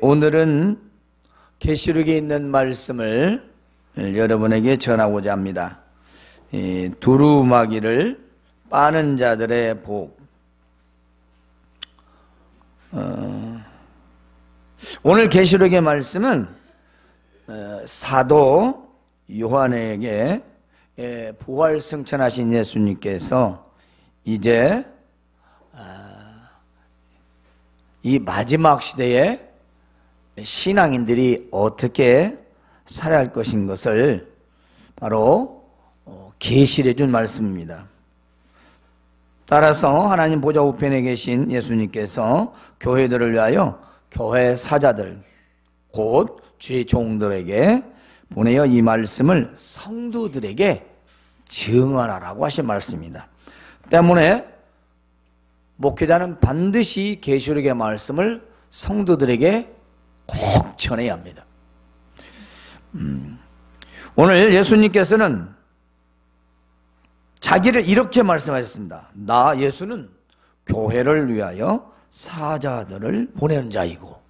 오늘은 계시록에 있는 말씀을 여러분에게 전하고자 합니다. 두루마기를 빠는 자들의 복. 오늘 계시록의 말씀은 사도 요한에게 부활 승천하신 예수님께서 이제 이 마지막 시대에 신앙인들이 어떻게 살아야 할 것인 것을 바로 계시해 준 말씀입니다. 따라서 하나님 보좌 우편에 계신 예수님께서 교회들을 위하여 교회 사자들 곧 주의 종들에게 보내어 이 말씀을 성도들에게 증언하라고 하신 말씀입니다. 때문에 목회자는 반드시 계시록의 말씀을 성도들에게 꼭 전해야 합니다. 오늘 예수님께서는 자기를 이렇게 말씀하셨습니다. 나 예수는 교회를 위하여 사자들을 보낸 자이고,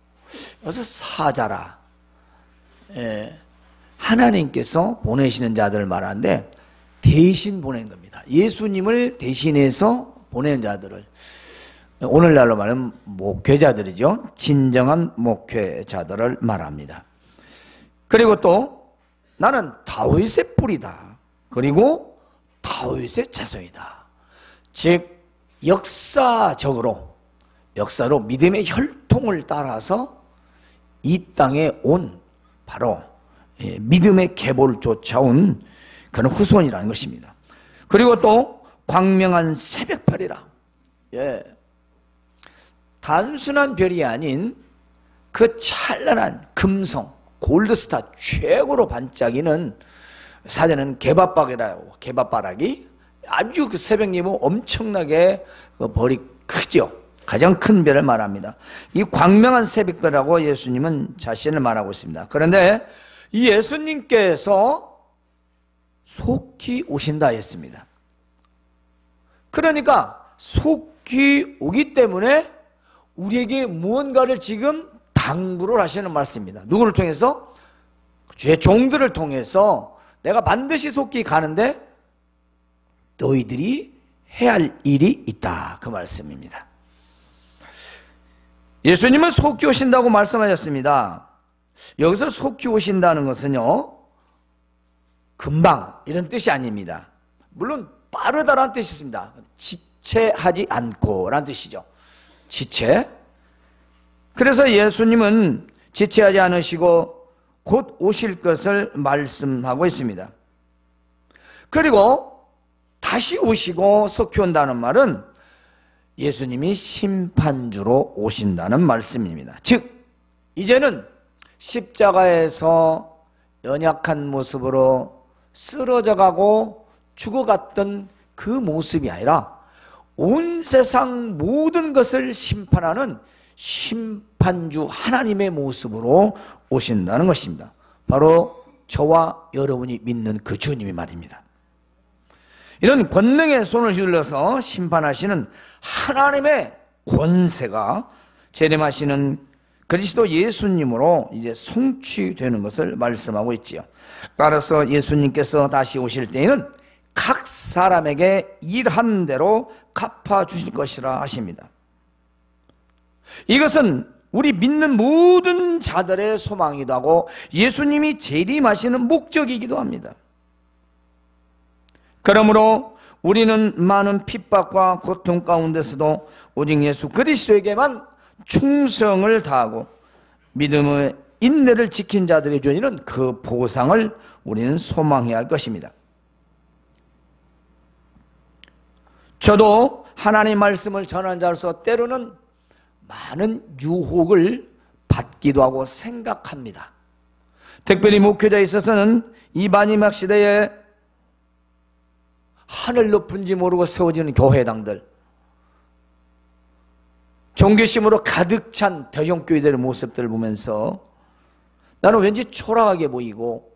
여기서 사자라, 하나님께서 보내시는 자들을 말하는데 대신 보낸 겁니다. 예수님을 대신해서 보낸 자들을, 오늘날로 말하면 목회자들이죠. 진정한 목회자들을 말합니다. 그리고 또 나는 다윗의 뿌리다, 그리고 다윗의 자손이다. 즉 역사로 믿음의 혈통을 따라서 이 땅에 온 바로 믿음의 계보를 쫓아온 그런 후손이라는 것입니다. 그리고 또 광명한 새벽별이라, 단순한 별이 아닌 그 찬란한 금성, 골드스타, 최고로 반짝이는, 사전은 개밥바락이 아주 그 새벽님은 엄청나게 그 별이 크죠. 가장 큰 별을 말합니다. 이 광명한 새벽별이라고 예수님은 자신을 말하고 있습니다. 그런데 이 예수님께서 속히 오신다 했습니다. 그러니까 속히 오기 때문에 우리에게 무언가를 지금 당부를 하시는 말씀입니다. 누구를 통해서? 주의 종들을 통해서 내가 반드시 속히 가는데 너희들이 해야 할 일이 있다, 그 말씀입니다. 예수님은 속히 오신다고 말씀하셨습니다. 여기서 속히 오신다는 것은요, 금방 이런 뜻이 아닙니다. 물론 빠르다라는 뜻이 있습니다. 지체하지 않고 라는 뜻이죠. 지체. 그래서 예수님은 지체하지 않으시고 곧 오실 것을 말씀하고 있습니다. 그리고 다시 오시고 속히 온다는 말은 예수님이 심판주로 오신다는 말씀입니다. 즉 이제는 십자가에서 연약한 모습으로 쓰러져가고 죽어갔던 그 모습이 아니라 온 세상 모든 것을 심판하는 심판주 하나님의 모습으로 오신다는 것입니다. 바로 저와 여러분이 믿는 그 주님이 말입니다. 이런 권능의 손을 휘둘러서 심판하시는 하나님의 권세가 재림하시는 그리스도 예수님으로 이제 성취되는 것을 말씀하고 있지요. 따라서 예수님께서 다시 오실 때에는 각 사람에게 일한 대로 갚아주실 것이라 하십니다. 이것은 우리 믿는 모든 자들의 소망이기도 하고 예수님이 재림하시는 목적이기도 합니다. 그러므로 우리는 많은 핍박과 고통 가운데서도 오직 예수 그리스도에게만 충성을 다하고 믿음의 인내를 지킨 자들의 존재는 그 보상을 우리는 소망해야 할 것입니다. 저도 하나님 말씀을 전하는 자로서 때로는 많은 유혹을 받기도 하고 생각합니다. 특별히 목회자에 있어서는 이 마지막 시대에 하늘 높은지 모르고 세워지는 교회당들, 종교심으로 가득 찬 대형교회들의 모습들을 보면서 나는 왠지 초라하게 보이고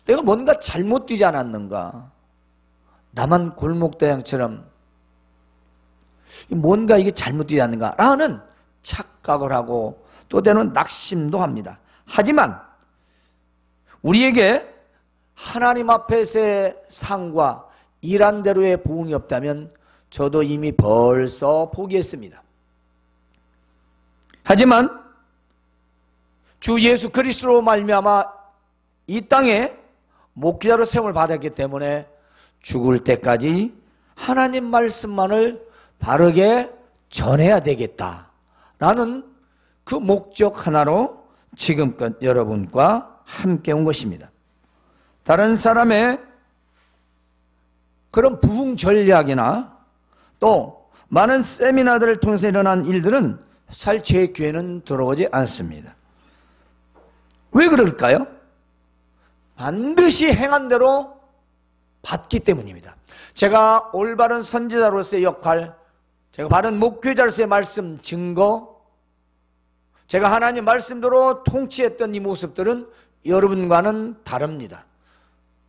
내가 뭔가 잘못 되지 않았는가, 나만 골목대장처럼 뭔가 이게 잘못되지 않는가 라는 착각을 하고 또 때로는 낙심도 합니다. 하지만 우리에게 하나님 앞에서의 상과 일한 대로의 부흥이 없다면 저도 이미 벌써 포기했습니다. 하지만 주 예수 그리스도로 말미암아 이 땅에 목회자로 세움을 받았기 때문에 죽을 때까지 하나님 말씀만을 바르게 전해야 되겠다라는 그 목적 하나로 지금껏 여러분과 함께 온 것입니다. 다른 사람의 그런 부흥 전략이나 또 많은 세미나들을 통해서 일어난 일들은 살 제 귀에는 들어오지 않습니다. 왜 그럴까요? 반드시 행한 대로 받기 때문입니다. 제가 올바른 선지자로서의 역할, 제가 바른 목회자로서의 말씀 증거, 제가 하나님 말씀대로 통치했던 이 모습들은 여러분과는 다릅니다.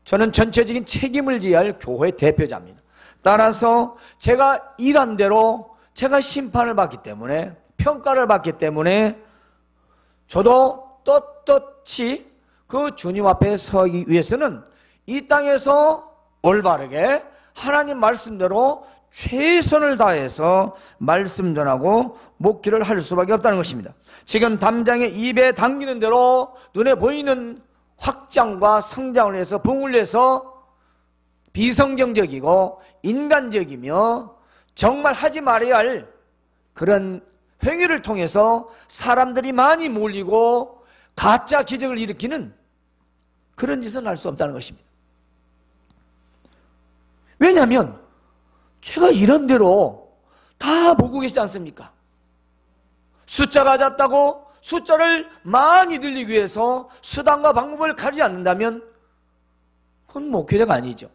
저는 전체적인 책임을 져야 할 교회 대표자입니다. 따라서 제가 일한 대로 제가 심판을 받기 때문에, 평가를 받기 때문에 저도 떳떳이 그 주님 앞에 서기 위해서는 이 땅에서 올바르게 하나님 말씀대로 최선을 다해서 말씀 전하고 목회를 할 수밖에 없다는 것입니다. 지금 담장의 입에 당기는 대로 눈에 보이는 확장과 성장을 위해서, 부흥을 위해서 비성경적이고 인간적이며 정말 하지 말아야 할 그런 행위를 통해서 사람들이 많이 몰리고 가짜 기적을 일으키는 그런 짓은 할 수 없다는 것입니다. 왜냐하면 제가 이런 대로 다 보고 계시지 않습니까? 숫자가 잦다고 숫자를 많이 늘리기 위해서 수단과 방법을 가리지 않는다면 그건 목회자가 아니죠.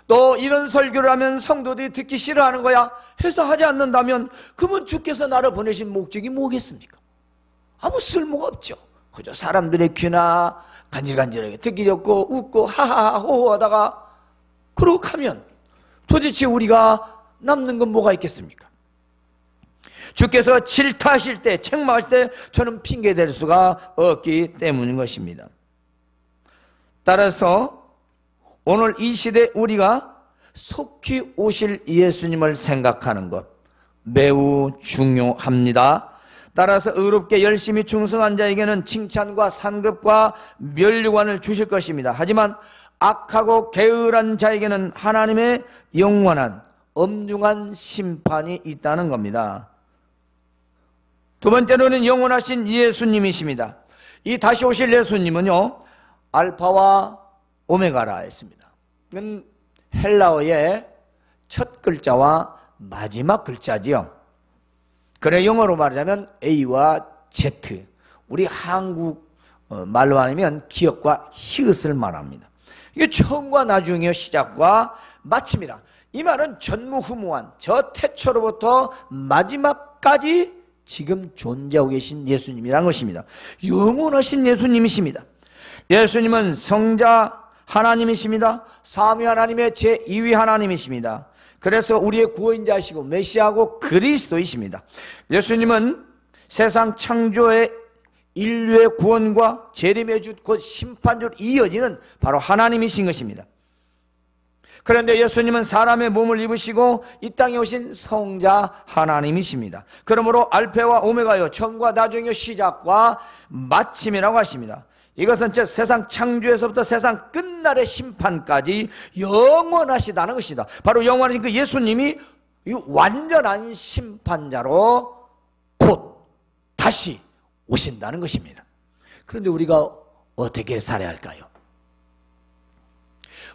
또 이런 설교를 하면 성도들이 듣기 싫어하는 거야 해서 하지 않는다면 그러면 주께서 나를 보내신 목적이 뭐겠습니까? 아무 쓸모가 없죠. 그저 사람들의 귀나 간질간질하게 듣기 좋고 웃고 하하하 호호하다가 그러고 가면 도대체 우리가 남는 건 뭐가 있겠습니까? 주께서 질타하실 때, 책망하실 때 저는 핑계댈 수가 없기 때문인 것입니다. 따라서 오늘 이 시대 우리가 속히 오실 예수님을 생각하는 것 매우 중요합니다. 따라서 의롭게 열심히 충성한 자에게는 칭찬과 상급과 면류관을 주실 것입니다. 하지만 악하고 게으른 자에게는 하나님의 영원한 엄중한 심판이 있다는 겁니다. 두 번째로는 영원하신 예수님이십니다. 이 다시 오실 예수님은요, 알파와 오메가라 했습니다. 이건 헬라어의 첫 글자와 마지막 글자지요. 그래 영어로 말하자면 A와 Z, 우리 한국 말로 하면 기억과 히읗을 말합니다. 이게 처음과 나중의 시작과 마침이라. 이 말은 전무후무한 저 태초로부터 마지막까지 지금 존재하고 계신 예수님이라는 것입니다. 영원하신 예수님이십니다. 예수님은 성자 하나님이십니다. 삼위 하나님의 제2위 하나님이십니다. 그래서 우리의 구원자이시고 메시아고 그리스도이십니다. 예수님은 세상 창조의 인류의 구원과 재림의 주 곧 심판주로 이어지는 바로 하나님이신 것입니다. 그런데 예수님은 사람의 몸을 입으시고 이 땅에 오신 성자 하나님이십니다. 그러므로 알파와 오메가요, 처음과 나중의 시작과 마침이라고 하십니다. 이것은 즉 세상 창조에서부터 세상 끝날의 심판까지 영원하시다는 것이다. 바로 영원하신 그 예수님이 완전한 심판자로 곧 다시 오신다는 것입니다. 그런데 우리가 어떻게 살아야 할까요?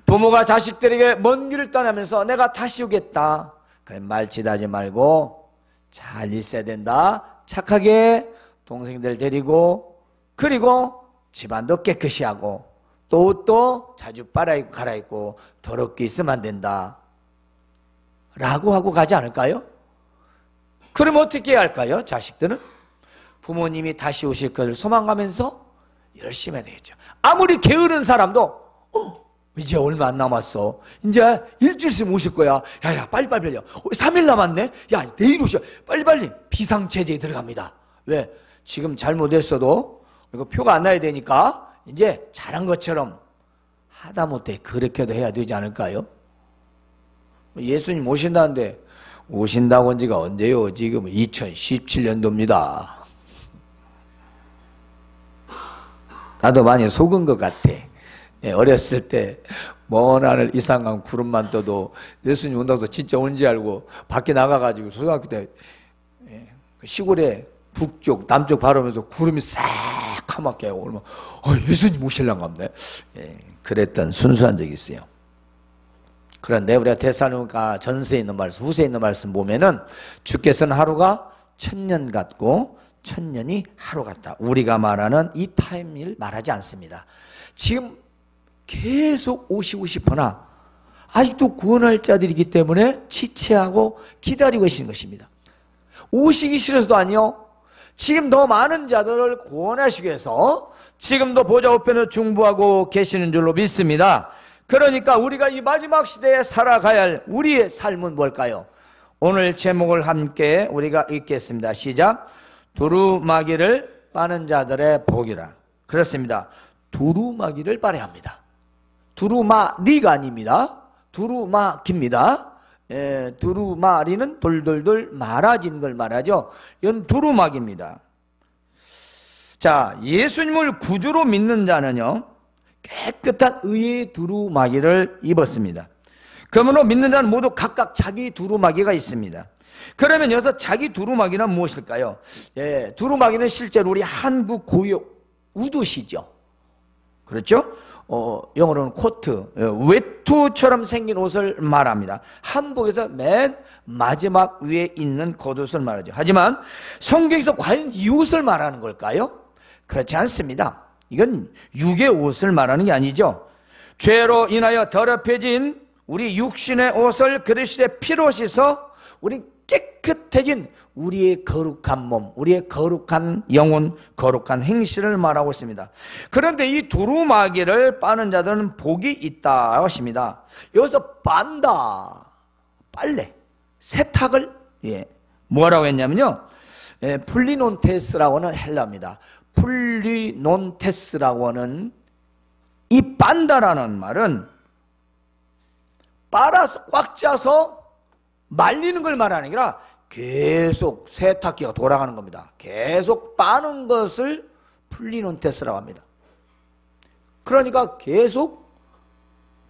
부모가 자식들에게 먼 길을 떠나면서 내가 다시 오겠다, 그래 말치다지 말고 잘 있어야 된다, 착하게 동생들 데리고, 그리고 집안도 깨끗이 하고 또 옷도 자주 빨아입고 갈아입고 더럽게 있으면 안 된다 라고 하고 가지 않을까요? 그럼 어떻게 해야 할까요? 자식들은 부모님이 다시 오실 것을 소망하면서 열심히 해야 되겠죠. 아무리 게으른 사람도 이제 얼마 안 남았어, 이제 일주일 있으면 오실 거야, 야야 빨리빨리 3일 남았네, 야 내일 오셔, 빨리빨리 비상체제에 들어갑니다 왜? 지금 잘못했어도 이거 표가 안 나야 되니까 이제 잘한 것처럼 하다못해 그렇게도 해야 되지 않을까요? 예수님 오신다는데 오신다고 한 지가 언제요? 지금 2017년도입니다. 나도 많이 속은 것 같아. 어렸을 때 먼 하늘 이상한 구름만 떠도 예수님 온다고 해서 진짜 온지 알고 밖에 나가가지고 초등학교 때 시골에 북쪽 남쪽 바라보면서 구름이 새카맣게 오면 예수님 오실란가 보네. 그랬던 순수한 적이 있어요. 그런데 우리가 데살로니가 전서에 있는 말씀, 후서에 있는 말씀 보면은 주께서는 하루가 1000년 같고 1000년이 하루 같다. 우리가 말하는 이 타임을 말하지 않습니다. 지금 계속 오시고 싶으나 아직도 구원할 자들이기 때문에 지체하고 기다리고 계시는 것입니다. 오시기 싫어서도 아니요. 지금 더 많은 자들을 구원하시기 위해서 지금도 보좌 우편에 중보하고 계시는 줄로 믿습니다. 그러니까 우리가 이 마지막 시대에 살아가야 할 우리의 삶은 뭘까요? 오늘 제목을 함께 우리가 읽겠습니다. 시작. 두루마기를 빠는 자들의 복이라. 그렇습니다. 두루마기를 빨아야 합니다. 두루마리가 아닙니다. 두루마기입니다. 두루마리는 돌돌돌 말아진 걸 말하죠. 이건 두루마기입니다. 자, 예수님을 구주로 믿는 자는요, 깨끗한 의의 두루마기를 입었습니다. 그러므로 믿는 자는 모두 각각 자기 두루마기가 있습니다. 그러면 여기서 자기 두루마기는 무엇일까요? 두루마기는 실제로 우리 한국 고유 우도시죠. 그렇죠? 영어로는 코트, 외투처럼 생긴 옷을 말합니다. 한복에서 맨 마지막 위에 있는 겉옷을 말하죠. 하지만 성경에서 과연 이 옷을 말하는 걸까요? 그렇지 않습니다. 이건 육의 옷을 말하는 게 아니죠. 죄로 인하여 더럽혀진 우리 육신의 옷을 그리스도의 피로 씻어 우리 깨끗해진 우리의 거룩한 몸, 우리의 거룩한 영혼, 거룩한 행실을 말하고 있습니다. 그런데 이 두루마기를 빠는 자들은 복이 있다 하십니다. 여기서 빤다, 빨래, 세탁을 뭐라고 했냐면요, 플리논테스라고 하는 헬라입니다. 플리논테스라고 하는 이 빤다라는 말은 빨아서 꽉 짜서 말리는 걸 말하는 게 아니라 계속 세탁기가 돌아가는 겁니다. 계속 빠는 것을 플리논테스라고 합니다. 그러니까 계속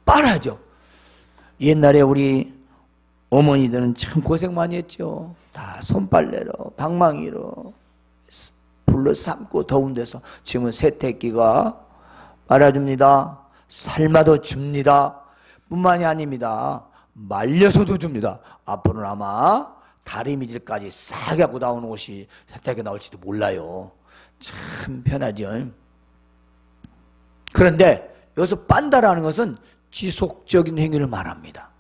빨아야죠. 옛날에 우리 어머니들은 참 고생 많이 했죠. 다 손빨래로 방망이로 불러 삶고 더운 데서. 지금은 세탁기가 빨아줍니다. 삶아도 줍니다. 뿐만이 아닙니다. 말려서도 줍니다. 앞으로는 아마 다리미질까지 싹 하고 나오는 옷이 세탁기에 나올지도 몰라요. 참 편하죠. 그런데 여기서 빤다라는 것은 지속적인 행위를 말합니다.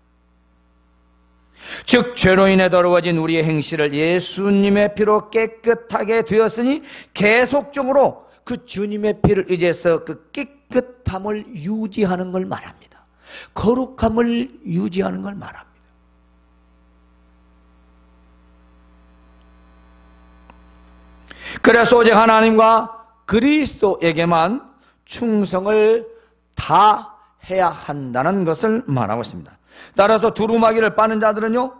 즉 죄로 인해 더러워진 우리의 행실을 예수님의 피로 깨끗하게 되었으니 계속적으로 그 주님의 피를 의지해서 그 깨끗함을 유지하는 걸 말합니다. 거룩함을 유지하는 걸 말합니다. 그래서 오직 하나님과 그리스도에게만 충성을 다해야 한다는 것을 말하고 있습니다. 따라서 두루마기를 빠는 자들은요,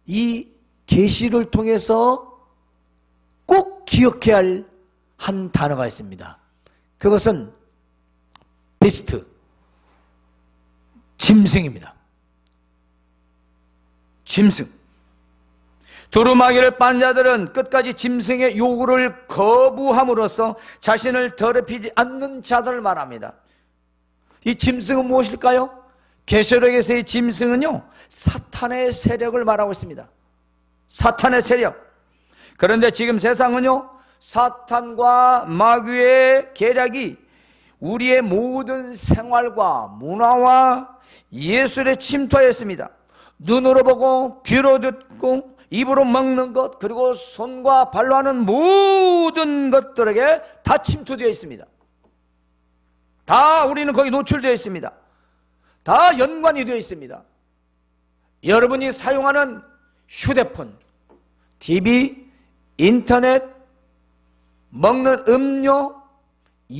이 계시를 통해서 꼭 기억해야 할 한 단어가 있습니다. 그것은 비스트, 짐승입니다. 짐승. 두루마기를 빤 자들은 끝까지 짐승의 요구를 거부함으로써 자신을 더럽히지 않는 자들을 말합니다. 이 짐승은 무엇일까요? 계시록에서의 짐승은요, 사탄의 세력을 말하고 있습니다. 사탄의 세력. 그런데 지금 세상은요, 사탄과 마귀의 계략이 우리의 모든 생활과 문화와 예술에 침투하였습니다. 눈으로 보고 귀로 듣고 입으로 먹는 것, 그리고 손과 발로 하는 모든 것들에게 다 침투되어 있습니다. 다 우리는 거기 노출되어 있습니다. 다 연관이 되어 있습니다. 여러분이 사용하는 휴대폰, TV, 인터넷, 먹는 음료,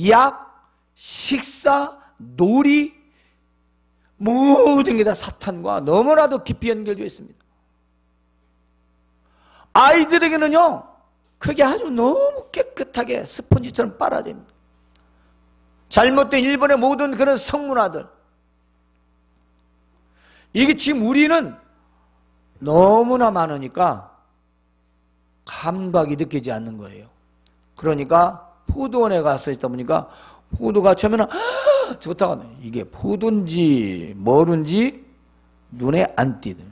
약, 식사, 놀이, 모든 게 다 사탄과 너무나도 깊이 연결되어 있습니다. 아이들에게는요, 그게 아주 너무 깨끗하게 스펀지처럼 빨아집니다. 잘못된 일본의 모든 그런 성문화들, 이게 지금 우리는 너무나 많으니까 감각이 느끼지 않는 거예요. 그러니까 포도원에 가서 있다 보니까 포도가 처음에는 좋다고 하네. 이게 포도인지 뭐든지 눈에 안 띄는,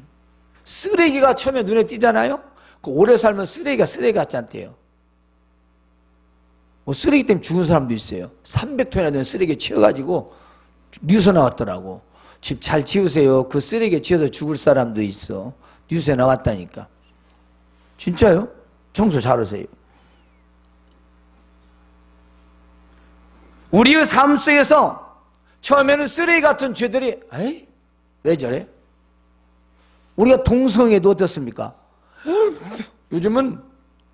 쓰레기가 처음에 눈에 띄잖아요. 그 오래 살면 쓰레기가 쓰레기 같지 않대요. 뭐 쓰레기 때문에 죽은 사람도 있어요. 300톤이나 되는 쓰레기에 치여가지고 뉴스 나왔더라고. 집 잘 치우세요. 그 쓰레기에 치여서 죽을 사람도 있어. 뉴스에 나왔다니까. 진짜요? 청소 잘하세요. 우리의 삶 속에서 처음에는 쓰레기 같은 죄들이, 에이, 왜 저래? 우리가 동성애도 어떻습니까? 요즘은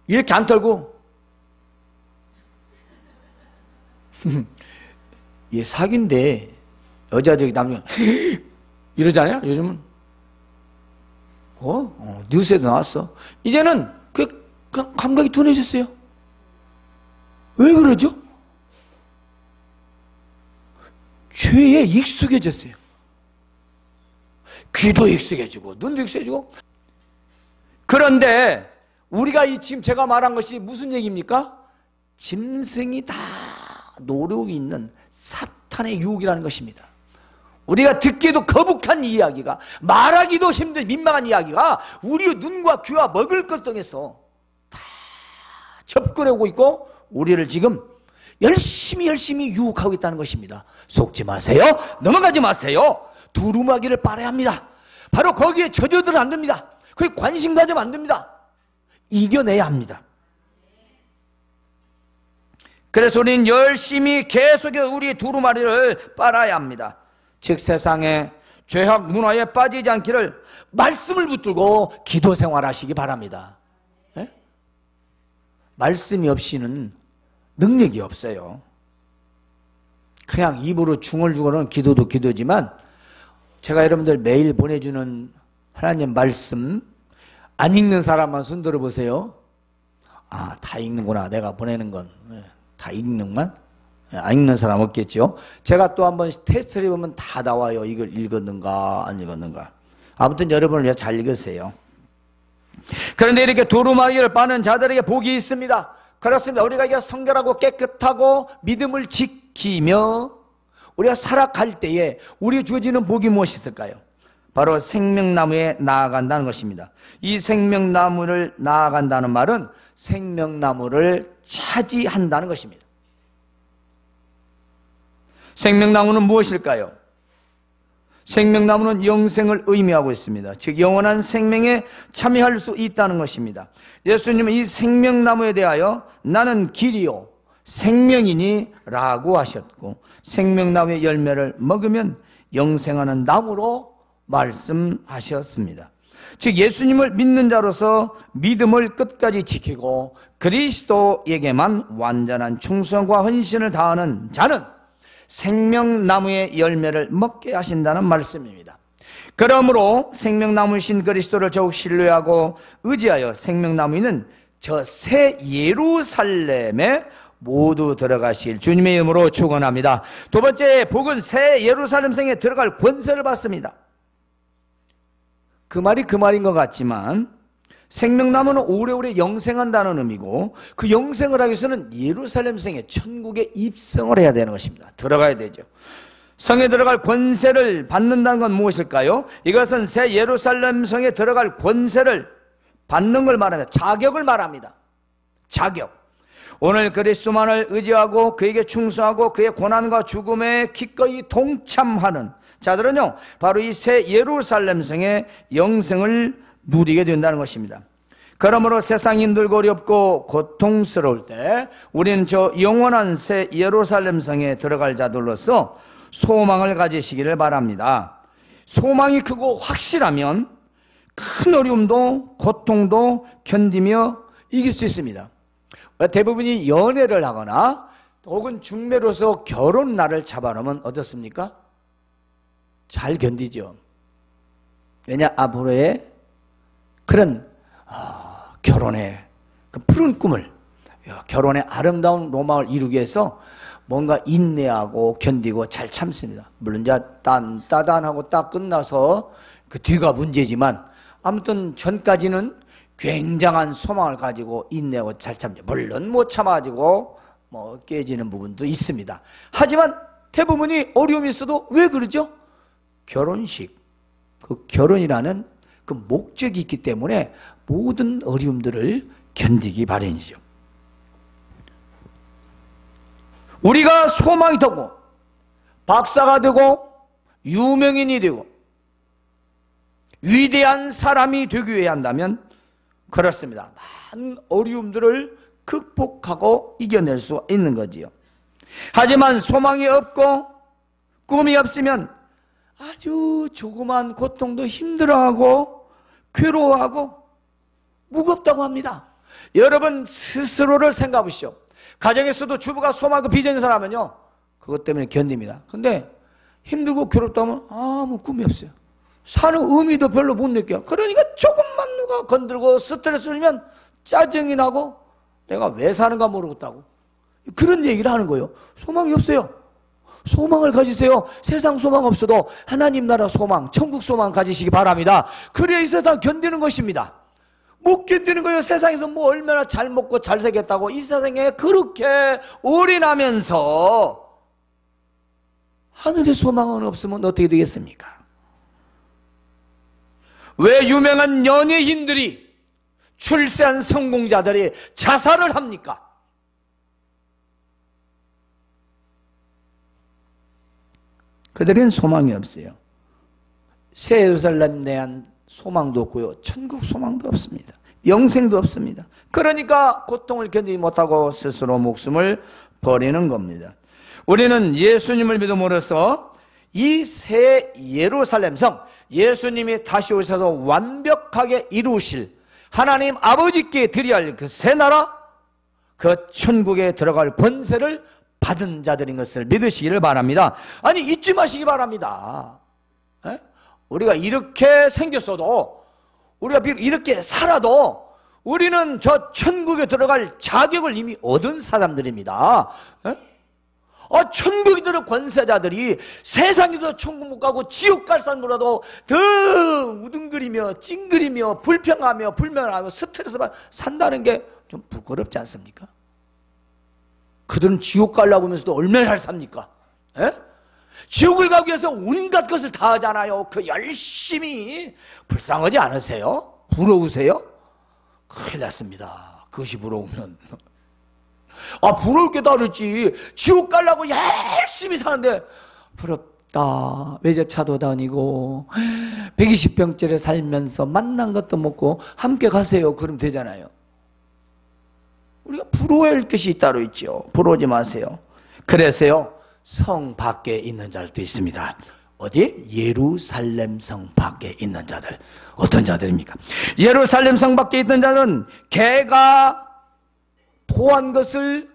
이렇게 안 털고 얘 사귄데 여자들이 남녀 이러잖아요. 요즘은 뉴스에도 나왔어. 이제는 그 감각이 둔해졌어요. 왜 그러죠? 죄에 익숙해졌어요. 귀도 익숙해지고 눈도 익숙해지고. 그런데 우리가 지금 제가 말한 것이 무슨 얘기입니까? 짐승이 다 노력이 있는 사탄의 유혹이라는 것입니다. 우리가 듣기도 거북한 이야기가, 말하기도 힘든 민망한 이야기가 우리의 눈과 귀와 먹을 것 등에서 다 접근하고 있고 우리를 지금 열심히 유혹하고 있다는 것입니다. 속지 마세요. 넘어가지 마세요. 두루마기를 빨아야 합니다. 바로 거기에 젖어들면 안 됩니다. 거기에 관심 가지면 안 됩니다. 이겨내야 합니다. 그래서 우리는 열심히 계속해서 우리의 두루마리를 빨아야 합니다. 즉 세상의 죄악 문화에 빠지지 않기를 말씀을 붙들고 기도 생활하시기 바랍니다. 네? 말씀이 없이는 능력이 없어요. 그냥 입으로 중얼중얼은 기도도 기도지만 제가 여러분들 매일 보내주는 하나님 말씀 안 읽는 사람만 손 들어보세요. 아, 다 읽는구나. 내가 보내는 건 다 읽는만? 안 읽는 사람 없겠죠. 제가 또 한번 테스트를 해보면 다 나와요. 이걸 읽었는가 안 읽었는가. 아무튼 여러분을 위해 잘 읽으세요. 그런데 이렇게 두루마리를 빠는 자들에게 복이 있습니다. 그렇습니다. 우리가 이게 성결하고 깨끗하고 믿음을 지키며 우리가 살아갈 때에 우리에게 주어지는 복이 무엇이 있을까요? 바로 생명나무에 나아간다는 것입니다. 이 생명나무를 나아간다는 말은 생명나무를 차지한다는 것입니다. 생명나무는 무엇일까요? 생명나무는 영생을 의미하고 있습니다. 즉 영원한 생명에 참여할 수 있다는 것입니다. 예수님은 이 생명나무에 대하여 나는 길이요 생명이니 라고 하셨고 생명나무의 열매를 먹으면 영생하는 나무로 말씀하셨습니다. 즉 예수님을 믿는 자로서 믿음을 끝까지 지키고 그리스도에게만 완전한 충성과 헌신을 다하는 자는 생명나무의 열매를 먹게 하신다는 말씀입니다. 그러므로 생명나무이신 그리스도를 더욱 신뢰하고 의지하여 생명나무에는 저 새 예루살렘에 모두 들어가실 주님의 이름으로 축원합니다. 두 번째 복은 새 예루살렘성에 들어갈 권세를 받습니다. 그 말이 그 말인 것 같지만 생명나무는 오래오래 영생한다는 의미고 그 영생을 하기 위해서는 예루살렘성에 천국에 입성을 해야 되는 것입니다. 들어가야 되죠. 성에 들어갈 권세를 받는다는 건 무엇일까요? 이것은 새 예루살렘성에 들어갈 권세를 받는 걸 말합니다. 자격을 말합니다. 자격. 오늘 그리스도만을 의지하고 그에게 충성하고 그의 고난과 죽음에 기꺼이 동참하는 자들은요 바로 이 새 예루살렘성의 영생을 누리게 된다는 것입니다. 그러므로 세상이 힘들고 어렵고 고통스러울 때 우리는 저 영원한 새 예루살렘성에 들어갈 자들로서 소망을 가지시기를 바랍니다. 소망이 크고 확실하면 큰 어려움도 고통도 견디며 이길 수 있습니다. 대부분이 연애를 하거나 혹은 중매로서 결혼 날을 잡아놓으면 어떻습니까? 잘 견디죠. 왜냐? 앞으로의 그런 결혼의 그 푸른 꿈을, 결혼의 아름다운 로망을 이루기 위해서 뭔가 인내하고 견디고 잘 참습니다. 물론 이제 따단하고 딱 끝나서 그 뒤가 문제지만 아무튼 전까지는 굉장한 소망을 가지고 인내하고 잘 참죠. 물론 못 참아가지고 깨지는 부분도 있습니다. 하지만 대부분이 어려움이 있어도 왜 그러죠? 결혼식, 그 결혼이라는 그 목적이 있기 때문에 모든 어려움들을 견디기 마련이죠. 우리가 소망이 되고 박사가 되고 유명인이 되고 위대한 사람이 되기 위해 한다면 그렇습니다. 많은 어려움들을 극복하고 이겨낼 수 있는 거지요. 하지만 소망이 없고 꿈이 없으면 아주 조그만 고통도 힘들어하고 괴로워하고 무겁다고 합니다. 여러분 스스로를 생각해 보시오. 가정에서도 주부가 소망과 비전이 사람은요, 그것 때문에 견딥니다. 근데 힘들고 괴롭다면 아무 꿈이 없어요. 사는 의미도 별로 못 느껴요. 그러니까 조금만 누가 건들고 스트레스를 주면 짜증이 나고 내가 왜 사는가 모르겠다고 그런 얘기를 하는 거예요. 소망이 없어요. 소망을 가지세요. 세상 소망 없어도 하나님 나라 소망, 천국 소망 가지시기 바랍니다. 그래야 이 세상 견디는 것입니다. 못 견디는 거예요. 세상에서 뭐 얼마나 잘 먹고 잘 살겠다고 이 세상에 그렇게 올인하면서 하늘의 소망은 없으면 어떻게 되겠습니까? 왜 유명한 연예인들이, 출세한 성공자들이 자살을 합니까? 그들은 소망이 없어요. 새 예루살렘에 대한 소망도 없고요, 천국 소망도 없습니다. 영생도 없습니다. 그러니까 고통을 견디지 못하고 스스로 목숨을 버리는 겁니다. 우리는 예수님을 믿음으로써 이 새 예루살렘 성, 예수님이 다시 오셔서 완벽하게 이루실 하나님 아버지께 드려야 할 그 새 나라, 그 천국에 들어갈 권세를 받은 자들인 것을 믿으시기를 바랍니다. 아니, 잊지 마시기 바랍니다. 에? 우리가 이렇게 생겼어도, 우리가 이렇게 살아도 우리는 저 천국에 들어갈 자격을 이미 얻은 사람들입니다. 에? 천국에 들어갈 권세자들이 세상에서 천국 못 가고 지옥 갈 사람보다도 더 우등거리며 찡그리며 불평하며 불면하며 스트레스 받아 산다는 게 좀 부끄럽지 않습니까? 그들은 지옥 가려고 하면서도 얼마나 잘 삽니까? 에? 지옥을 가기 위해서 온갖 것을 다 하잖아요. 그 열심히. 불쌍하지 않으세요? 부러우세요? 큰일 났습니다. 그것이 부러우면. 부러울 게 다르지. 지옥 가려고 열심히 사는데 부럽다. 외제차도 다니고 120병짜리 살면서 만난 것도 먹고 함께 가세요. 그럼 되잖아요. 우리가 부러워야 할 것이 따로 있죠. 부러우지 마세요. 그래서요, 성 밖에 있는 자들도 있습니다. 어디? 예루살렘 성 밖에 있는 자들. 어떤 자들입니까? 예루살렘 성 밖에 있는 자들은 개가 토한 것을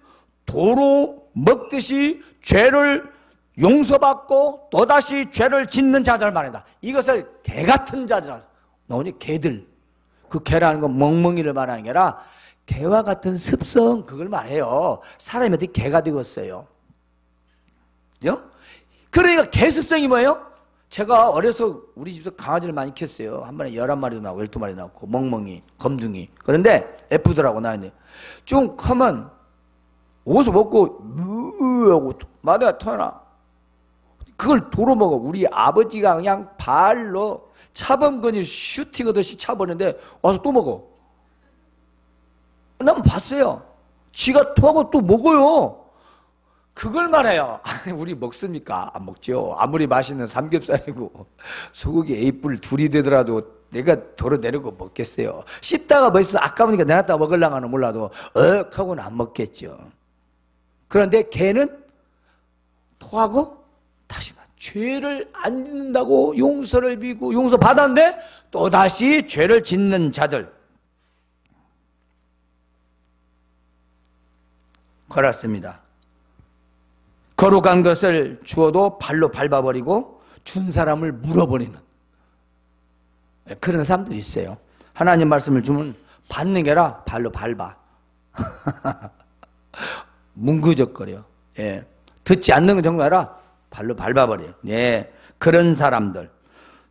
도로 먹듯이 죄를 용서받고 또다시 죄를 짓는 자들을 말한다. 이것을 개 같은 자들, 나오니 개들. 그 개라는 건 멍멍이를 말하는 게 아니라 개와 같은 습성, 그걸 말해요. 사람이 어떻게 개가 되겠어요? 그죠? 그러니까 개 습성이 뭐예요? 제가 어려서 우리 집에서 강아지를 많이 키웠어요. 한 번에 11마리도 나오고 12마리 나오고 멍멍이, 검둥이. 그런데 예쁘더라고 나는데 좀 커면 어디서 먹고 하고 마대가 터나. 그걸 도로 먹어. 우리 아버지가 그냥 발로 차범근이 슈팅하듯이 차버리는데 와서 또 먹어. 난 봤어요. 지가 토하고 또 먹어요. 그걸 말해요. 우리 먹습니까? 안 먹죠. 아무리 맛있는 삼겹살이고 소고기 A뿔 둘이 되더라도 내가 덜어내려고 먹겠어요. 씹다가 멋있어 아까우니까 내놨다가 먹으려고 하는 몰라도 하고는 안 먹겠죠. 그런데 개는 토하고 다시 죄를 안 짓는다고 용서를 빌고 용서 받았는데 또다시 죄를 짓는 자들. 그렇습니다. 거룩한 것을 주어도 발로 밟아버리고 준 사람을 물어버리는 그런 사람들이 있어요. 하나님 말씀을 주면 받는 게 아니라 발로 밟아. 뭉그적거려. 예. 듣지 않는 정도가 아니라 발로 밟아버려요. 예. 그런 사람들.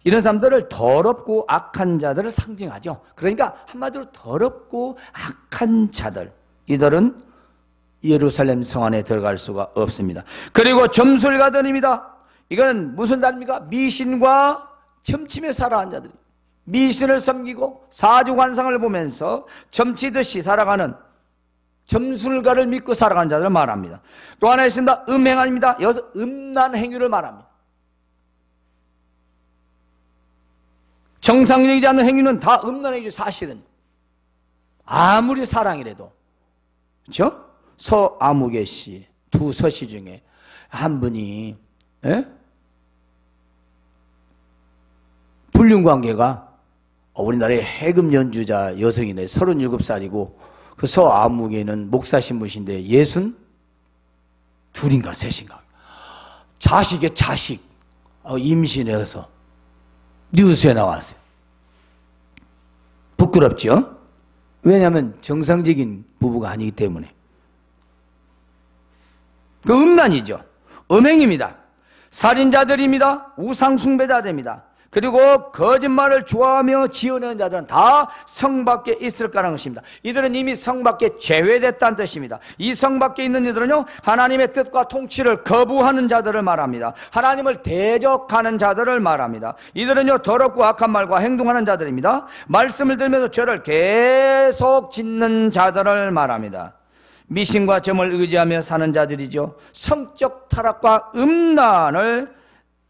이런 사람들을 더럽고 악한 자들을 상징하죠. 그러니까 한마디로 더럽고 악한 자들. 이들은 예루살렘 성 안에 들어갈 수가 없습니다. 그리고 점술가들입니다. 이건 무슨 자입니까? 미신과 점침에 살아간 자들이. 미신을 섬기고 사주관상을 보면서 점치듯이 살아가는 점술가를 믿고 살아가는 자들을 말합니다. 또 하나 있습니다. 음행아입니다. 여기서 음란 행위를 말합니다. 정상적이지 않는 행위는 다 음란 행위죠. 사실은 아무리 사랑이라도. 그렇죠? 서아무개 씨, 두 서씨 중에 한 분이 불륜관계가 우리나라의 해금 연주자 여성이네. 37살이고 그 서아무개는 목사 신부신데 62인가 3인가 자식의 자식 임신해서 뉴스에 나왔어요. 부끄럽죠? 왜냐하면 정상적인 부부가 아니기 때문에. 그 음란이죠. 음행입니다. 살인자들입니다. 우상숭배자들입니다. 그리고 거짓말을 좋아하며 지어내는 자들은 다 성 밖에 있을 거라는 것입니다. 이들은 이미 성 밖에 제외됐다는 뜻입니다. 이 성 밖에 있는 이들은요, 하나님의 뜻과 통치를 거부하는 자들을 말합니다. 하나님을 대적하는 자들을 말합니다. 이들은요, 더럽고 악한 말과 행동하는 자들입니다. 말씀을 들으면서 죄를 계속 짓는 자들을 말합니다. 미신과 점을 의지하며 사는 자들이죠. 성적 타락과 음란을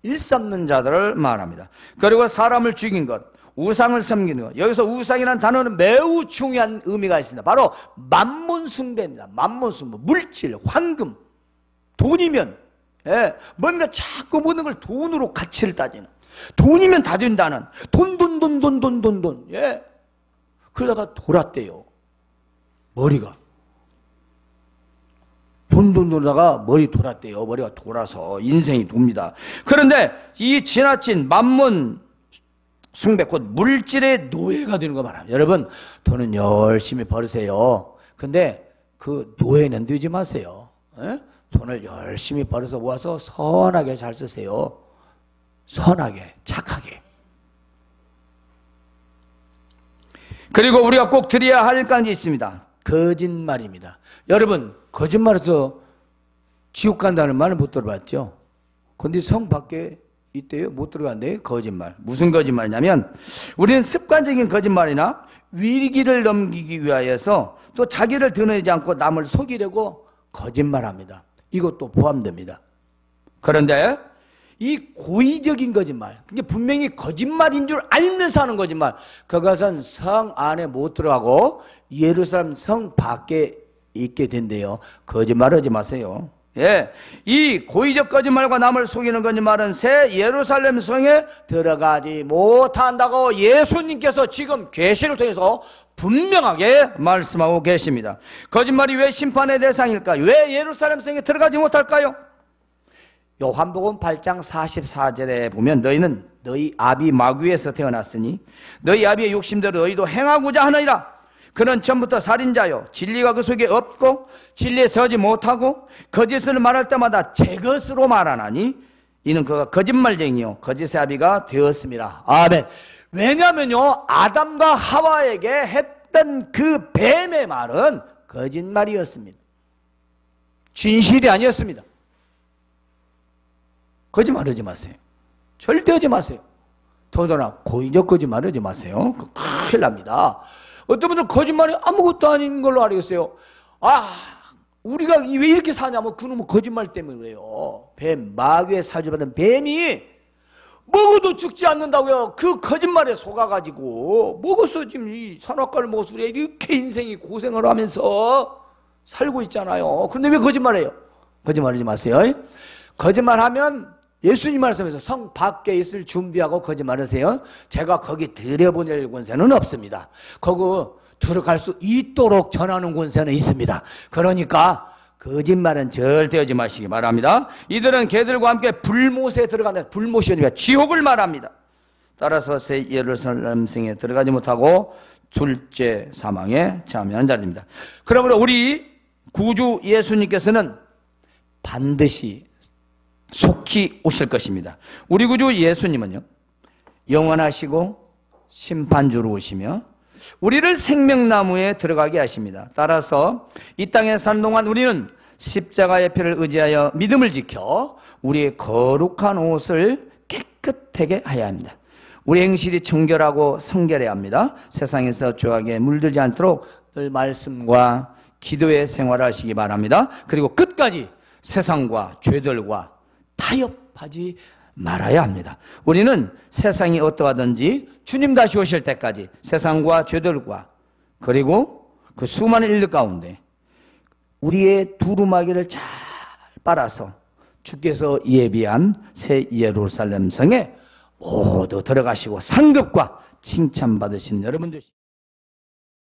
일삼는 자들을 말합니다. 그리고 사람을 죽인 것, 우상을 섬기는 것. 여기서 우상이라는 단어는 매우 중요한 의미가 있습니다. 바로 만몬숭배입니다. 만몬숭배, 물질, 황금, 돈이면 뭔가 자꾸 모든 걸 돈으로 가치를 따지는, 돈이면 다 된다는, 돈. 그러다가 돌았대요. 머리가. 돈다가 머리 돌았대요. 머리가 돌아서 인생이 돕니다. 그런데 이 지나친 만몬 숭배, 곧 물질의 노예가 되는 거 말합니다. 여러분, 돈은 열심히 벌으세요. 근데 그 노예는 되지 마세요. 돈을 열심히 벌어서 모아서 선하게 잘 쓰세요. 선하게, 착하게. 그리고 우리가 꼭 드려야 할 간이 있습니다. 거짓말입니다. 여러분, 거짓말해서 지옥 간다는 말을 못 들어봤죠? 근데 성 밖에 있대요? 못 들어간대요? 거짓말. 무슨 거짓말이냐면, 우리는 습관적인 거짓말이나 위기를 넘기기 위하여서 또 자기를 드러내지 않고 남을 속이려고 거짓말합니다. 이것도 포함됩니다. 그런데 이 고의적인 거짓말, 그게 분명히 거짓말인 줄 알면서 하는 거짓말, 그것은 성 안에 못 들어가고 예루살렘 성 밖에 있게 된대요. 거짓말하지 마세요. 예, 이 고의적 거짓말과 남을 속이는 거짓말은 새 예루살렘 성에 들어가지 못한다고 예수님께서 지금 계시를 통해서 분명하게 말씀하고 계십니다. 거짓말이 왜 심판의 대상일까요? 왜 예루살렘 성에 들어가지 못할까요? 요한복음 8장 44절에 보면, 너희는 너희 아비 마귀에서 태어났으니 너희 아비의 욕심대로 너희도 행하고자 하느니라. 그는 전부터 살인자요, 진리가 그 속에 없고 진리에 서지 못하고 거짓을 말할 때마다 제 것으로 말하나니 이는 그가 거짓말쟁이요 거짓의 아비가 되었습니다. 아멘. 왜냐하면요, 아담과 하와에게 했던 그 뱀의 말은 거짓말이었습니다. 진실이 아니었습니다. 거짓말하지 마세요. 절대 하지 마세요. 더더나 고의적 거짓말하지 마세요. 큰일 납니다. 어떤 분들은 거짓말이 아무것도 아닌 걸로 알겠어요. 우리가 왜 이렇게 사냐면 그놈은 거짓말 때문에 그래요. 뱀, 마귀의 사주받은 뱀이 먹어도 죽지 않는다고요. 그 거짓말에 속아가지고 먹어서 지금 이 선악과를 먹어서 우리가 이렇게 인생이 고생을 하면서 살고 있잖아요. 그런데 왜 거짓말해요? 거짓말하지 마세요. 거짓말하면 예수님 말씀에서 성 밖에 있을 준비하고 거짓말하세요. 제가 거기 들여보낼 권세는 없습니다. 거기 들어갈 수 있도록 전하는 권세는 있습니다. 그러니까 거짓말은 절대 하지 마시기 바랍니다. 이들은 개들과 함께 불못에 들어간다. 불못이 아니라 지옥을 말합니다. 따라서 새 예루살렘성에 들어가지 못하고 둘째 사망에 참여하는 자들입니다. 그러므로 우리 구주 예수님께서는 반드시 속히 오실 것입니다. 우리 구주 예수님은요, 영원하시고 심판주로 오시며 우리를 생명나무에 들어가게 하십니다. 따라서 이 땅에 사는 동안 우리는 십자가의 피를 의지하여 믿음을 지켜 우리의 거룩한 옷을 깨끗하게 해야 합니다. 우리 행실이 청결하고 성결해야 합니다. 세상에서 죄악에 물들지 않도록 늘 말씀과 기도의 생활을 하시기 바랍니다. 그리고 끝까지 세상과 죄들과 타협하지 말아야 합니다. 우리는 세상이 어떠하든지 주님 다시 오실 때까지 세상과 죄들과 그리고 그 수많은 일들 가운데 우리의 두루마기를 잘 빨아서 주께서 예비한 새 예루살렘 성에 모두 들어가시고 상급과 칭찬받으신 여러분 되시기 바랍니다.